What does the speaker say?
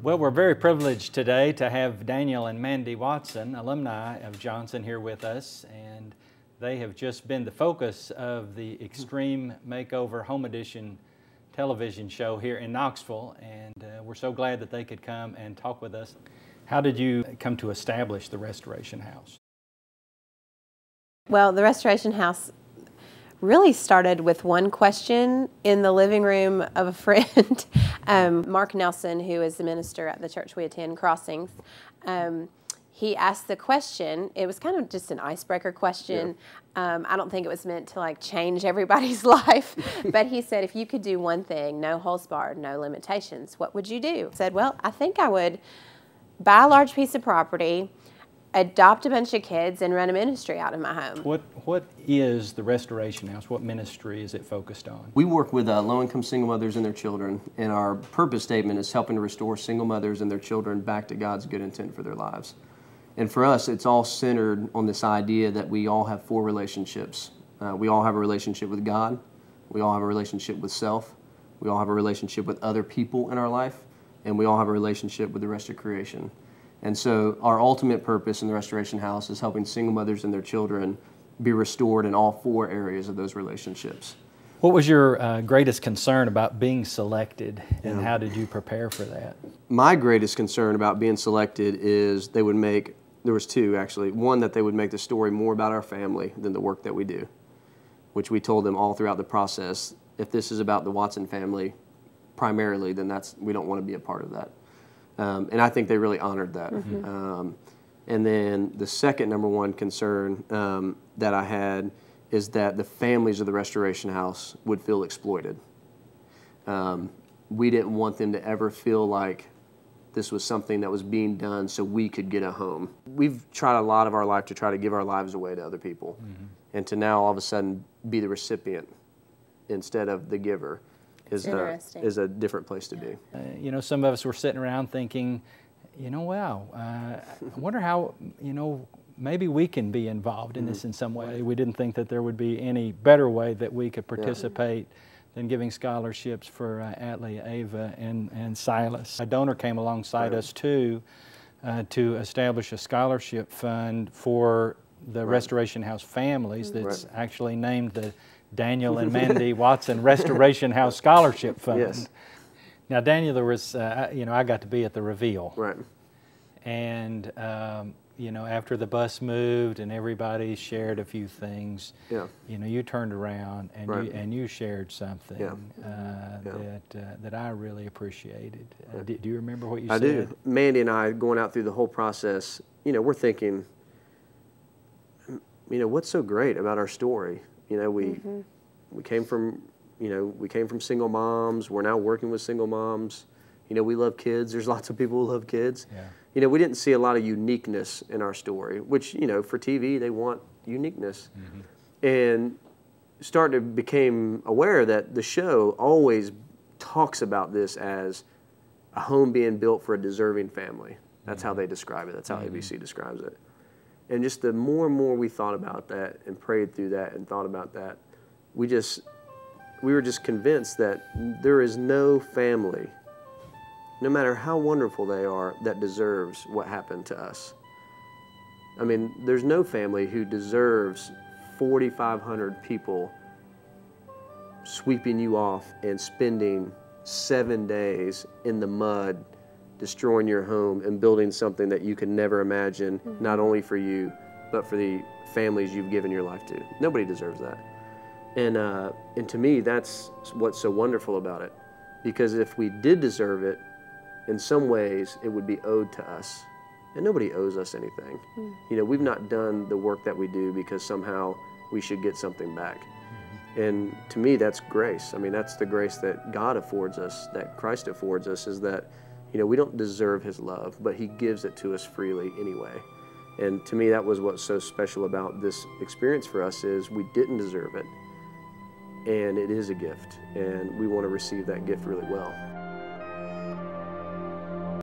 Well, we're very privileged today to have Daniel and Mandy Watson, alumni of Johnson, here with us, and they have just been the focus of the Extreme Makeover Home Edition television show here in Knoxville, and we're so glad that they could come and talk with us. How did you come to establish the Restoration House? Well, the Restoration House really started with one question in the living room of a friend. Mark Nelson, who is the minister at the church we attend, Crossings, he asked the question. It was kind of just an icebreaker question. Yeah. I don't think it was meant to like change everybody's life, but he said, if you could do one thing, no holds barred, no limitations, what would you do? I said, well, I think I would buy a large piece of property, adopt a bunch of kids, and run a ministry out of my home. What is the Restoration House? What ministry is it focused on? We work with low-income single mothers and their children, and our purpose statement is helping to restore single mothers and their children back to God's good intent for their lives. And for us, it's all centered on this idea that we all have four relationships. We all have a relationship with God, we all have a relationship with self, we all have a relationship with other people in our life, and we all have a relationship with the rest of creation. And so our ultimate purpose in the Restoration House is helping single mothers and their children be restored in all four areas of those relationships. What was your greatest concern about being selected, and how did you prepare for that? My greatest concern about being selected is there was two actually. One, that they would make the story more about our family than the work that we do, which we told them all throughout the process. If this is about the Watson family primarily, then we don't want to be a part of that. And I think they really honored that. Mm-hmm. And then the second number one concern that I had is that the families of the Restoration House would feel exploited. We didn't want them to ever feel like this was something that was being done so we could get a home. We've tried a lot of our life to try to give our lives away to other people, and to now all of a sudden be the recipient instead of the giver is a different place to be. You know, some of us were sitting around thinking, you know, wow, I wonder how, you know, maybe we can be involved in this in some way. We didn't think that there would be any better way that we could participate than giving scholarships for Atlee, Ava, and Silas. A donor came alongside us too to establish a scholarship fund for the Restoration House families that's actually named the Daniel and Mandy Watson Restoration House Scholarship Fund. Yes. Now, Daniel, there was, you know, I got to be at the reveal. Right. And, you know, after the bus moved and everybody shared a few things, you know, you turned around and you shared something that I really appreciated. Do you remember what you said? I do. Mandy and I, going out through the whole process, you know, we're thinking, you know, what's so great about our story? You know, we came from, you know, we came from single moms. We're now working with single moms. You know, we love kids. There's lots of people who love kids. Yeah. You know, we didn't see a lot of uniqueness in our story, which, you know, for TV, they want uniqueness. And became aware that the show always talks about this as a home being built for a deserving family. That's how they describe it. That's how ABC describes it. And just the more and more we thought about that and prayed through that and thought about that, we were just convinced that there is no family, no matter how wonderful they are, that deserves what happened to us. I mean, there's no family who deserves 4,500 people sweeping you off and spending 7 days in the mud, destroying your home and building something that you could never imagine, not only for you, but for the families you've given your life to. Nobody deserves that. And to me, that's what's so wonderful about it. Because if we did deserve it, in some ways, it would be owed to us. And nobody owes us anything. You know, we've not done the work that we do because somehow we should get something back. And to me, that's grace. I mean, that's the grace that God affords us, that Christ affords us, is that, you know, we don't deserve His love, but He gives it to us freely anyway. And to me, that was what's so special about this experience for us, is we didn't deserve it, and it is a gift, and we want to receive that gift really well.